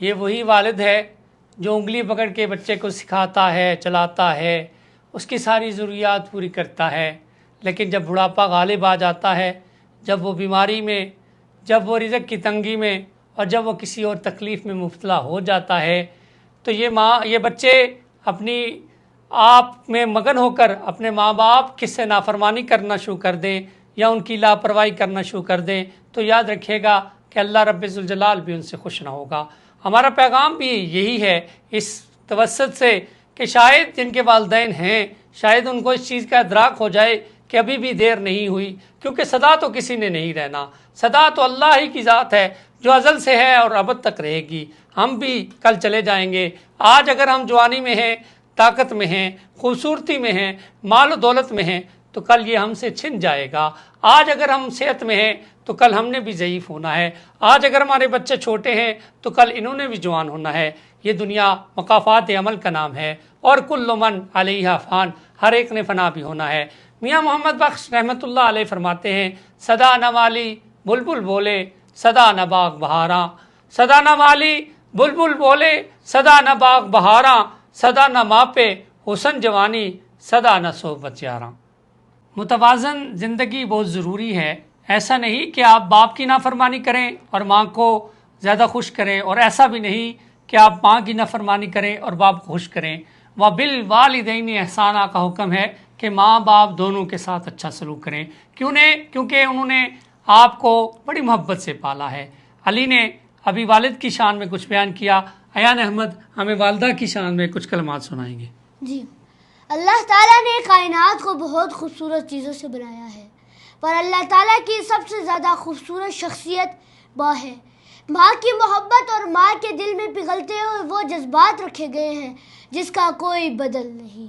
یہ وہی والد ہے جو انگلی پکڑ کے بچے کو سکھاتا ہے، چلاتا ہے، اس کی ساری ضروریات پوری کرتا ہے، لیکن جب بڑھاپا غالب آ جاتا ہے، جب وہ بیماری میں، جب وہ رزق کی تنگی میں، اور جب وہ کسی اور تکلیف میں مبتلا ہو جاتا ہے، تو یہ بچے اپنی آپ میں مگن ہو کر اپنے ماں باپ کس سے نافرمانی کرنا شروع کر دیں یا ان کی لاپرواہی کرنا شروع کر دیں، تو یاد رکھیے گا کہ اللہ رب ذوالجلال بھی ان سے خوش نہ ہوگا۔ ہمارا پیغام بھی یہی ہے اس توسط سے کہ شاید جن کے والدین ہیں، شاید ان کو اس چیز کا ادراک ہو جائے کہ ابھی بھی دیر نہیں ہوئی، کیونکہ سدا تو کسی نے نہیں رہنا، سدا تو اللہ ہی کی ذات ہے جو ازل سے ہے اور ابد تک رہے گی۔ ہم بھی کل چلے جائیں گے۔ آج اگر ہم جوانی میں ہیں، طاقت میں ہیں، خوبصورتی میں ہیں، مال و دولت میں ہیں، تو کل یہ ہم سے چھن جائے گا۔ آج اگر ہم صحت میں ہیں تو کل ہم نے بھی ضعیف ہونا ہے۔ آج اگر ہمارے بچے چھوٹے ہیں تو کل انہوں نے بھی جوان ہونا ہے۔ یہ دنیا مقافات عمل کا نام ہے، اور کل من علیہا فان، ہر ایک نے فنا بھی ہونا ہے۔ میاں محمد بخش رحمۃ اللہ علیہ فرماتے ہیں، صدا نہ مالی بلبل بولے، صدا نہ باغ بہاراں، صدا نہ مالی بلبل بولے، صدا نہ باغ بہاراں، صدا نہ ماپے حسن جوانی، صدا نہ صحبت یاراں۔ متوازن زندگی بہت ضروری ہے۔ ایسا نہیں کہ آپ باپ کی نافرمانی کریں اور ماں کو زیادہ خوش کریں، اور ایسا بھی نہیں کہ آپ ماں کی نافرمانی کریں اور باپ کو خوش کریں۔ وَبِالْوَالِدَيْنِ احسانہ کا حکم ہے کہ ماں باپ دونوں کے ساتھ اچھا سلوک کریں، کیونکہ انہوں نے آپ کو بڑی محبت سے پالا ہے۔ علی نے ابھی والد کی شان میں کچھ بیان کیا، ایان احمد ہمیں والدہ کی شان میں کچھ کلمات سنائیں گے۔ جی، اللہ تعالیٰ نے کائنات کو بہت خوبصورت چیزوں سے بنایا ہے، پر اللہ تعالیٰ کی سب سے زیادہ خوبصورت شخصیت ماں ہے۔ ماں کی محبت اور ماں کے دل میں پگھلتے ہوئے وہ جذبات رکھے گئے ہیں جس کا کوئی بدل نہیں۔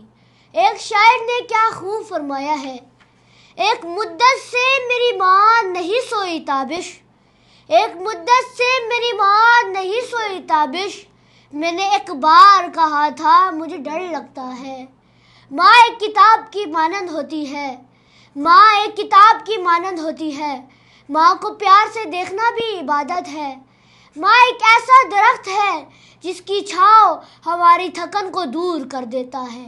ایک شاعر نے کیا خوب فرمایا ہے، ایک مدت سے میری ماں نہیں سوئی تابش، ایک مدت سے میری ماں نہیں سوئی تابش، میں نے ایک بار کہا تھا مجھے ڈر لگتا ہے۔ ماں ایک کتاب کی مانند ہوتی ہے، ماں ایک کتاب کی مانند ہوتی ہے، ماں کو پیار سے دیکھنا بھی عبادت ہے۔ ماں ایک ایسا درخت ہے جس کی چھاؤں ہماری تھکن کو دور کر دیتا ہے۔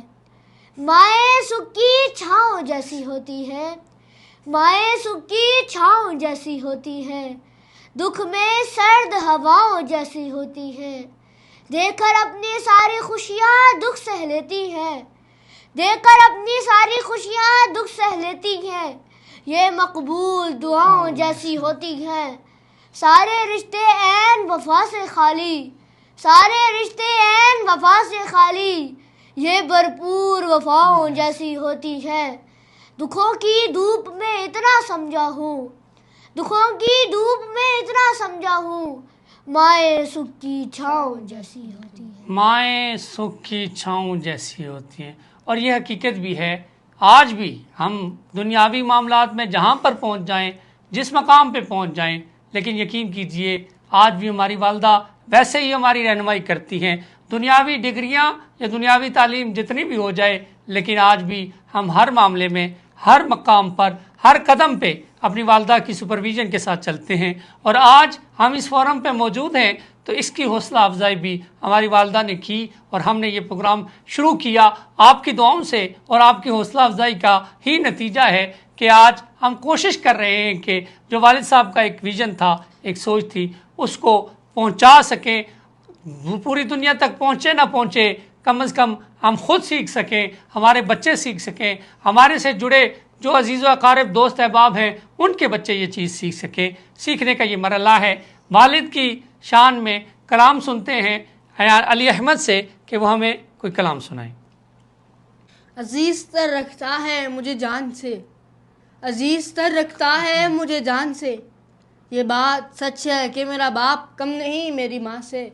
مائیں سکھ کی چھاؤں جیسی ہوتی ہے، مائیں سکھ کی چھاؤں جیسی ہوتی ہے، دکھ میں سرد ہواؤں جیسی ہوتی ہے، دیکھ کر اپنی ساری خوشیاں دکھ سہ لیتی ہے، دیکھ کر اپنی ساری خوشیاں دکھ سہ لیتی ہیں، یہ مقبول دعاؤں جیسی ہوتی ہیں، سارے رشتے عین وفا سے خالی، سارے رشتے عین وفا سے خالی، یہ بھرپور وفاؤں جیسی ہوتی ہے۔ دکھوں کی دھوپ میں اتنا سمجھا ہوں، دکھوں کی دھوپ میں اتنا سمجھا ہوں، مائیں سکھ کی چھاؤں جیسی ہوتی ہے۔ مائیں سکھ کی چھاؤں جیسی ہوتی ہیں، اور یہ حقیقت بھی ہے۔ آج بھی ہم دنیاوی معاملات میں جہاں پر پہنچ جائیں، جس مقام پہ پہنچ جائیں، لیکن یقین کیجئے آج بھی ہماری والدہ ویسے ہی ہماری رہنمائی کرتی ہیں۔ دنیاوی ڈگریاں یا دنیاوی تعلیم جتنی بھی ہو جائے، لیکن آج بھی ہم ہر معاملے میں، ہر مقام پر، ہر قدم پہ اپنی والدہ کی سپرویژن کے ساتھ چلتے ہیں۔ اور آج ہم اس فورم پہ موجود ہیں تو اس کی حوصلہ افزائی بھی ہماری والدہ نے کی، اور ہم نے یہ پروگرام شروع کیا آپ کی دعاؤں سے، اور آپ کی حوصلہ افزائی کا ہی نتیجہ ہے کہ آج ہم کوشش کر رہے ہیں کہ جو والد صاحب کا ایک ویژن تھا، ایک سوچ تھی، اس کو پہنچا سکیں۔ پوری دنیا تک پہنچے نہ پہنچے، کم از کم ہم خود سیکھ سکیں، ہمارے بچے سیکھ سکیں، ہمارے سے جڑے جو عزیز و اقارب دوست احباب ہیں ان کے بچے یہ چیز سیکھ سکیں۔ سیکھنے کا یہ مرحلہ ہے۔ والد کی شان میں کلام سنتے ہیں علی احمد سے کہ وہ ہمیں کوئی کلام سنائیں۔ عزیز تر رکھتا ہے مجھے جان سے، عزیز تر رکھتا ہے مجھے جان سے، یہ بات سچ ہے کہ میرا باپ کم نہیں میری ماں سے،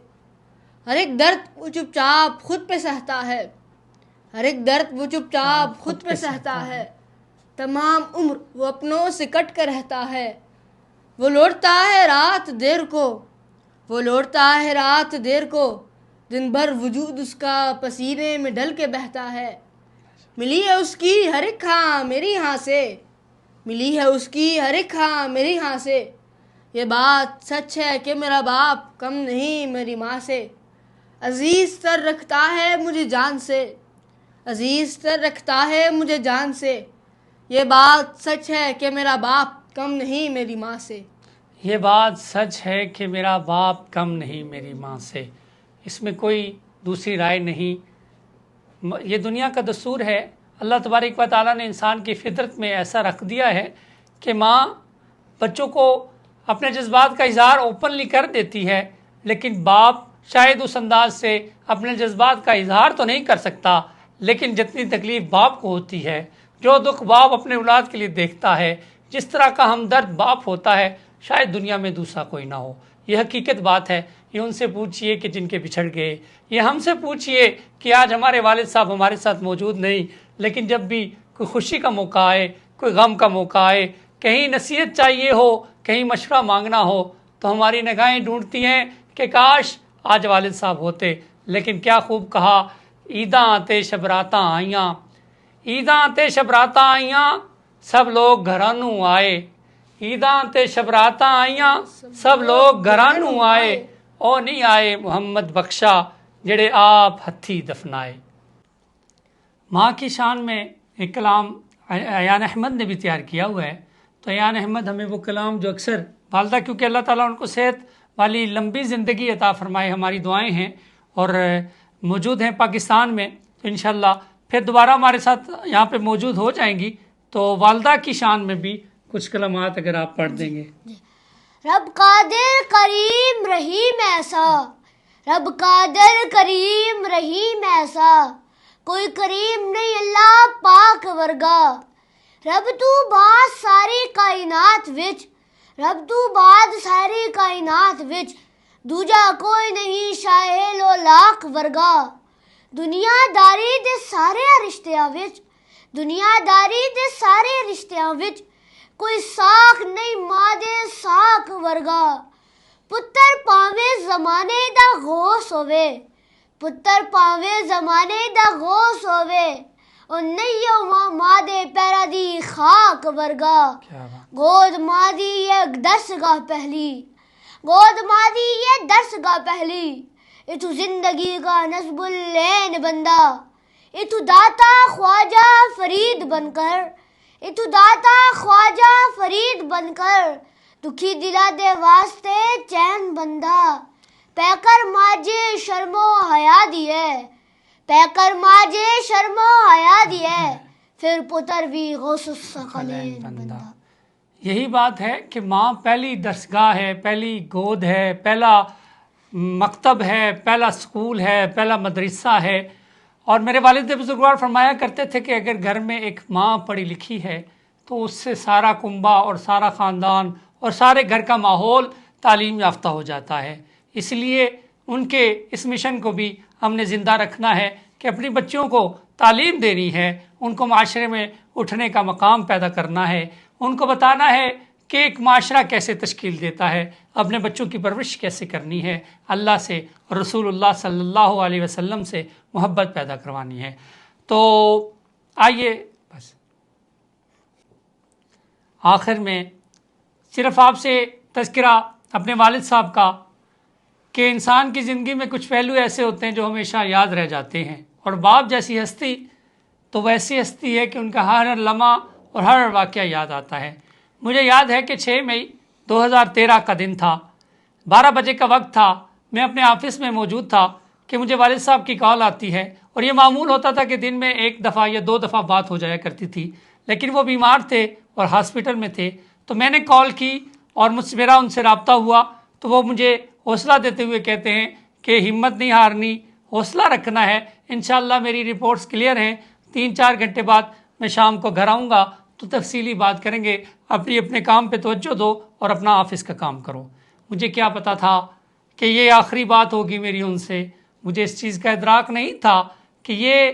ہر ایک درد وہ چپ چاپ خود پہ سہتا ہے، ہر ایک درد وہ چپ چاپ خود پہ سہتا ہے، تمام عمر وہ اپنوں سے کٹ کر رہتا ہے، وہ لوٹتا ہے رات دیر کو، وہ لوٹتا ہے رات دیر کو، دن بھر وجود اس کا پسینے میں ڈل کے بہتا ہے، ملی ہے اس کی ہر ایک ہاں میری ہاں سے، ملی ہے اس کی ہر ایک ہاں میری ہاں سے، یہ بات سچ ہے کہ میرا باپ کم نہیں میری ماں سے، عزیز تر رکھتا ہے مجھے جان سے، عزیز تر رکھتا ہے مجھے جان سے، یہ بات سچ ہے کہ میرا باپ کم نہیں میری ماں سے۔ یہ بات سچ ہے کہ میرا باپ کم نہیں میری ماں سے، اس میں کوئی دوسری رائے نہیں۔ یہ دنیا کا دستور ہے، اللہ تبارک و تعالیٰ نے انسان کی فطرت میں ایسا رکھ دیا ہے کہ ماں بچوں کو اپنے جذبات کا اظہار اوپنلی کر دیتی ہے، لیکن باپ شاید اس انداز سے اپنے جذبات کا اظہار تو نہیں کر سکتا، لیکن جتنی تکلیف باپ کو ہوتی ہے، جو دکھ باپ اپنے اولاد کے لیے دیکھتا ہے، جس طرح کا ہمدرد باپ ہوتا ہے، شاید دنیا میں دوسرا کوئی نہ ہو۔ یہ حقیقت بات ہے۔ یہ ان سے پوچھئے کہ جن کے بچھڑ گئے، یہ ہم سے پوچھئے کہ آج ہمارے والد صاحب ہمارے ساتھ موجود نہیں، لیکن جب بھی کوئی خوشی کا موقع آئے، کوئی غم کا موقع آئے، کہیں نصیحت چاہیے ہو، کہیں مشورہ مانگنا ہو، تو ہماری نگاہیں ڈھونڈتی ہیں کہ کاش آج والد صاحب ہوتے۔ لیکن کیا خوب کہا، عیداں آتے شبراتاں آئیاں، عیداں آتے شبراتاں آئیاں، سب لوگ گھرانوں آئے، عیداں تے شبراتاں آئیاں، سب لوگ گھرانوں آئے، او نہیں آئے محمد بخشا جڑے آپ ہتھی دفنائے۔ ماں کی شان میں ایک کلام ایان احمد نے بھی تیار کیا ہوا ہے، تو ایان احمد ہمیں وہ کلام جو اکثر والدہ، کیونکہ اللہ تعالیٰ ان کو صحت والی لمبی زندگی عطا فرمائے، ہماری دعائیں ہیں، اور موجود ہیں پاکستان میں، تو انشاءاللہ پھر دوبارہ ہمارے ساتھ یہاں پہ موجود ہو جائیں گی، تو والدہ کی شان میں بھی کچھ کلمات اگر آپ پڑھ دیں گے۔ رب قادر کریم رحیم ایسا، رب قادر کریم رحیم ایسا، کوئی کریم نہیں اللہ پاک ورگا، رب تو بعد ساری کائنات وچ، رب تو بعد ساری کائنات وچ، دوجا کوئی نہیں شاہ لو لاکھ ورگا، دنیا داری دے سارے رشتیاں وچ، دنیا داری دے سارے رشتیاں وچ، کوئی ساکھ نہیں ماں دے ساکھ ورگا، پتر پاویں زمانے دا غوث ہووے، پتر پاویں زمانے دا غوث ہووے، او نہیں ماں دے پیرا دی خاک ورگا، گود ماں دی یہ درسگاہ پہلی، گود ماں دی یہ درسگاہ پہلی، اتو زندگی کا نصب اللین بندہ، اتو داتا خواجہ فرید بن کر، اتو داتا خواجہ فرید بن کر، دکھی دلا دے واسطے چین بندہ، پہ کر ماجے شرم و حیا دیے، پہ کر ماجے شرم و حیا دیے، پھر پتر بھی غوث الثقلین بندہ۔ یہی بات ہے کہ ماں پہلی درسگاہ ہے، پہلی گود ہے، پہلا مکتب ہے، پہلا سکول ہے، پہلا مدرسہ ہے۔ اور میرے والد بزرگوار فرمایا کرتے تھے کہ اگر گھر میں ایک ماں پڑھی لکھی ہے تو اس سے سارا کنبہ اور سارا خاندان اور سارے گھر کا ماحول تعلیم یافتہ ہو جاتا ہے۔ اس لیے ان کے اس مشن کو بھی ہم نے زندہ رکھنا ہے کہ اپنی بچوں کو تعلیم دینی ہے، ان کو معاشرے میں اٹھنے کا مقام پیدا کرنا ہے، ان کو بتانا ہے کہ ایک معاشرہ کیسے تشکیل دیتا ہے، اپنے بچوں کی پرورش کیسے کرنی ہے، اللہ سے اور رسول اللہ صلی اللہ علیہ وسلم سے محبت پیدا کروانی ہے۔ تو آئیے بس آخر میں صرف آپ سے تذکرہ اپنے والد صاحب کا کہ انسان کی زندگی میں کچھ پہلو ایسے ہوتے ہیں جو ہمیشہ یاد رہ جاتے ہیں، اور باپ جیسی ہستی تو ویسی ہستی ہے کہ ان کا ہر لمحہ اور ہر واقعہ یاد آتا ہے۔ مجھے یاد ہے کہ 6 مئی 2013 کا دن تھا، 12 بجے کا وقت تھا، میں اپنے آفس میں موجود تھا کہ مجھے والد صاحب کی کال آتی ہے، اور یہ معمول ہوتا تھا کہ دن میں 1 دفعہ یا 2 دفعہ بات ہو جایا کرتی تھی، لیکن وہ بیمار تھے اور ہاسپٹل میں تھے، تو میں نے کال کی اور میرا ان سے رابطہ ہوا، تو وہ مجھے حوصلہ دیتے ہوئے کہتے ہیں کہ ہمت نہیں ہارنی، حوصلہ رکھنا ہے، انشاءاللہ میری رپورٹس کلیئر ہیں، 3-4 گھنٹے بعد میں شام کو گھر آؤں گا تو تفصیلی بات کریں گے، اپنے کام پہ توجہ دو اور اپنا آفس کا کام کرو۔ مجھے کیا پتا تھا کہ یہ آخری بات ہوگی میری ان سے، مجھے اس چیز کا ادراک نہیں تھا کہ یہ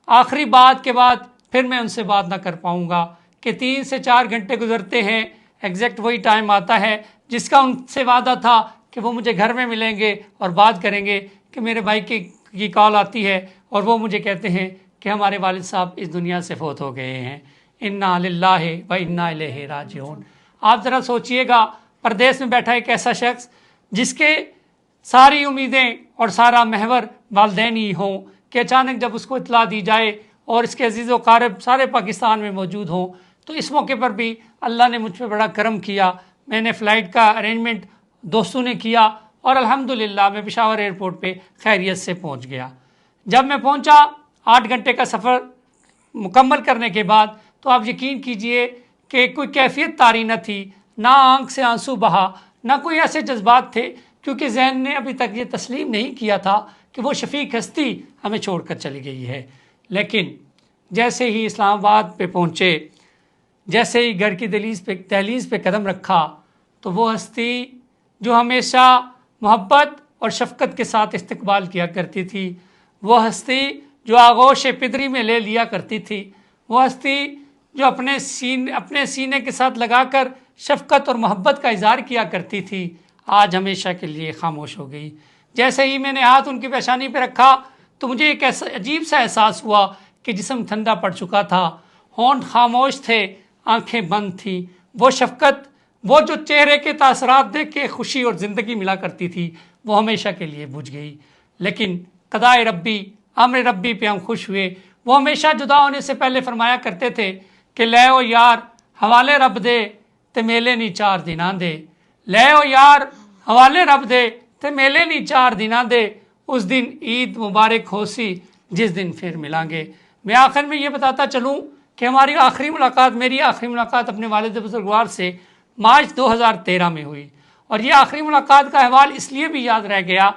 آخری بات کے بعد پھر میں ان سے بات نہ کر پاؤں گا، کہ 3 سے 4 گھنٹے گزرتے ہیں، ایگزیکٹ وہی ٹائم آتا ہے جس کا ان سے وعدہ تھا کہ وہ مجھے گھر میں ملیں گے اور بات کریں گے، کہ میرے بھائی کی کال آتی ہے اور وہ مجھے کہتے ہیں کہ ہمارے والد صاحب اس دنیا سے فوت ہو گئے ہیں، انا للہ و انا الیہ راجعون۔ آپ ذرا سوچئے گا پردیس میں بیٹھا ایک ایسا شخص جس کے ساری امیدیں اور سارا محور والدین ہی ہوں کہ اچانک جب اس کو اطلاع دی جائے اور اس کے عزیز و قارب سارے پاکستان میں موجود ہوں، تو اس موقع پر بھی اللہ نے مجھ پہ بڑا کرم کیا. میں نے فلائٹ کا ارینجمنٹ دوستوں نے کیا اور الحمدللہ میں پشاور ایئرپورٹ پہ خیریت سے پہنچ گیا. جب میں پہنچا 8 گھنٹے کا سفر مکمل کرنے کے بعد، تو آپ یقین کیجئے کہ کوئی کیفیت طاری نہ تھی، نہ آنکھ سے آنسو بہا، نہ کوئی ایسے جذبات تھے، کیونکہ ذہن نے ابھی تک یہ تسلیم نہیں کیا تھا کہ وہ شفیق ہستی ہمیں چھوڑ کر چلی گئی ہے. لیکن جیسے ہی اسلام آباد پہ پہنچے، جیسے ہی گھر کی دہلیز پہ قدم رکھا، تو وہ ہستی جو ہمیشہ محبت اور شفقت کے ساتھ استقبال کیا کرتی تھی، وہ ہستی جو آغوش پدری میں لے لیا کرتی تھی، وہ ہستی جو اپنے سینے کے ساتھ لگا کر شفقت اور محبت کا اظہار کیا کرتی تھی، آج ہمیشہ کے لیے خاموش ہو گئی. جیسے ہی میں نے ہاتھ ان کی پیشانی پہ رکھا تو مجھے ایک ایسا عجیب سا احساس ہوا کہ جسم ٹھنڈا پڑ چکا تھا، ہونٹ خاموش تھے، آنکھیں بند تھیں. وہ شفقت، وہ جو چہرے کے تاثرات دیکھ کے خوشی اور زندگی ملا کرتی تھی، وہ ہمیشہ کے لیے بجھ گئی. لیکن قضائے ربی، امر ربی پہ ہم خوش ہوئے. وہ ہمیشہ جدا ہونے سے پہلے فرمایا کرتے تھے کہ لے او یار حوالے رب دے تے میلے نہیں 4 دناں دے. لے او یار حوالے رب دے تے میلے نہیں 4 دناں دے. اس دن عید مبارک ہو سی جس دن پھر ملیں گے. میں آخر میں یہ بتاتا چلوں کہ میری آخری ملاقات اپنے والد بزرگوار سے مارچ 2013 میں ہوئی. اور یہ آخری ملاقات کا احوال اس لیے بھی یاد رہ گیا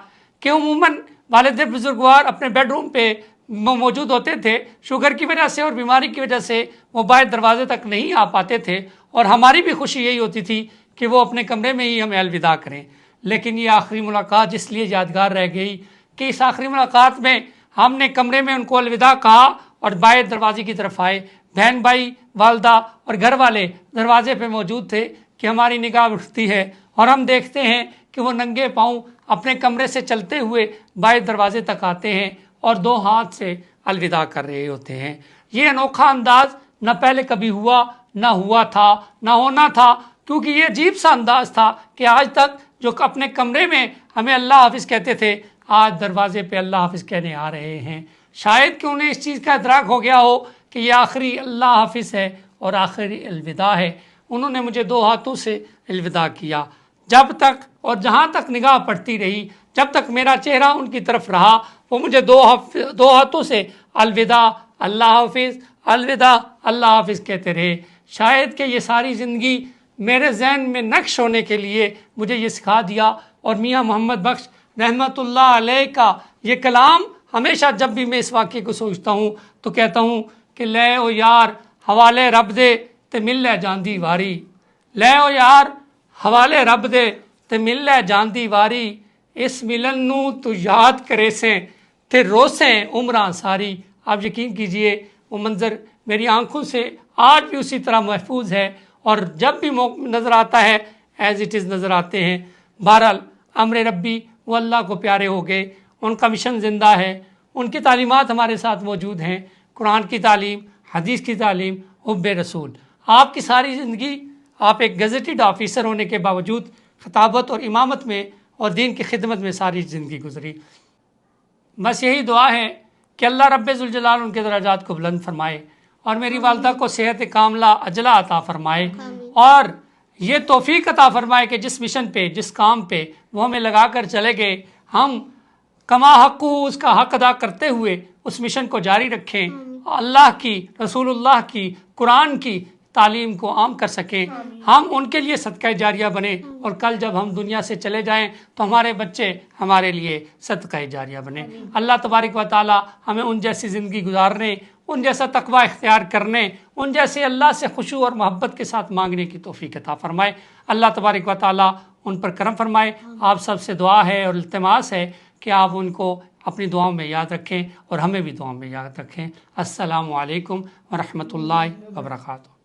کہ عموماً والد بزرگوار اپنے بیڈ روم پہ موجود ہوتے تھے. شوگر کی وجہ سے اور بیماری کی وجہ سے وہ باہر دروازے تک نہیں آ پاتے تھے، اور ہماری بھی خوشی یہی ہوتی تھی کہ وہ اپنے کمرے میں ہی ہمیں الوداع کریں. لیکن یہ آخری ملاقات اس لیے یادگار رہ گئی کہ اس آخری ملاقات میں ہم نے کمرے میں ان کو الوداع کہا اور باہر دروازے کی طرف آئے. بہن بھائی، والدہ اور گھر والے دروازے پہ موجود تھے کہ ہماری نگاہ اٹھتی ہے اور ہم دیکھتے ہیں کہ وہ ننگے پاؤں اپنے کمرے سے چلتے ہوئے باہر دروازے تک آتے ہیں اور 2 ہاتھ سے الوداع کر رہے ہوتے ہیں. یہ انوکھا انداز نہ پہلے کبھی ہوا، نہ ہوا تھا، نہ ہونا تھا، کیونکہ یہ عجیب سا انداز تھا کہ آج تک جو اپنے کمرے میں ہمیں اللہ حافظ کہتے تھے، آج دروازے پہ اللہ حافظ کہنے آ رہے ہیں. شاید کہ انہیں اس چیز کا ادراک ہو گیا ہو کہ یہ آخری اللہ حافظ ہے اور آخری الوداع ہے. انہوں نے مجھے 2 ہاتھوں سے الوداع کیا. جب تک اور جہاں تک نگاہ پڑتی رہی، جب تک میرا چہرہ ان کی طرف رہا، وہ مجھے 2 ہاتھوں سے الوداع، اللہ حافظ، الوداع، اللہ حافظ کہتے رہے. شاید کہ یہ ساری زندگی میرے ذہن میں نقش ہونے کے لیے مجھے یہ سکھا دیا. اور میاں محمد بخش رحمت اللہ علیہ کا یہ کلام ہمیشہ جب بھی میں اس واقعے کو سوچتا ہوں تو کہتا ہوں کہ لے او یار حوالے رب دے تے مل لے جاندی واری. لے او یار حوالے رب دے تے مل لے جاندی واری. اس ملن نو تو یاد کرے سیں تے روسیں عمراں ساری. آپ یقین کیجئے وہ منظر میری آنکھوں سے آج بھی اسی طرح محفوظ ہے، اور جب بھی نظر آتا ہے ایز اٹ از نظر آتے ہیں. بہرحال امر ربی، وہ اللہ کو پیارے ہو گئے، ان کا مشن زندہ ہے، ان کی تعلیمات ہمارے ساتھ موجود ہیں، قرآن کی تعلیم، حدیث کی تعلیم، حب رسول. آپ کی ساری زندگی، آپ ایک گزٹڈ آفیسر ہونے کے باوجود خطابت اور امامت میں اور دین کی خدمت میں ساری زندگی گزری. بس یہی دعا ہے کہ اللہ رب ذوالجلال ان کے درجات کو بلند فرمائے اور میری والدہ کو صحت کاملہ عجلہ عطا فرمائے، اور یہ توفیق عطا فرمائے کہ جس مشن پہ، جس کام پہ وہ ہمیں لگا کر چلے گئے، ہم کما حق اس کا حق ادا کرتے ہوئے اس مشن کو جاری رکھیں، اللہ کی، رسول اللہ کی، قرآن کی تعلیم کو عام کر سکیں، ہم ان کے لیے صدقہ جاریہ بنیں، اور کل جب ہم دنیا سے چلے جائیں تو ہمارے بچے ہمارے لیے صدقہ جاریہ بنیں. اللہ تبارک و تعالی ہمیں ان جیسی زندگی گزارنے، ان جیسا تقوی اختیار کرنے، ان جیسے اللہ سے خشوع اور محبت کے ساتھ مانگنے کی توفیق عطا فرمائے. اللہ تبارک و تعالی ان پر کرم فرمائے. آپ سب سے دعا ہے اور التماس ہے کہ آپ ان کو اپنی دعاؤں میں یاد رکھیں اور ہمیں بھی دعاؤں میں یاد رکھیں. السلام علیکم ورحمۃ اللہ وبرکاتہ.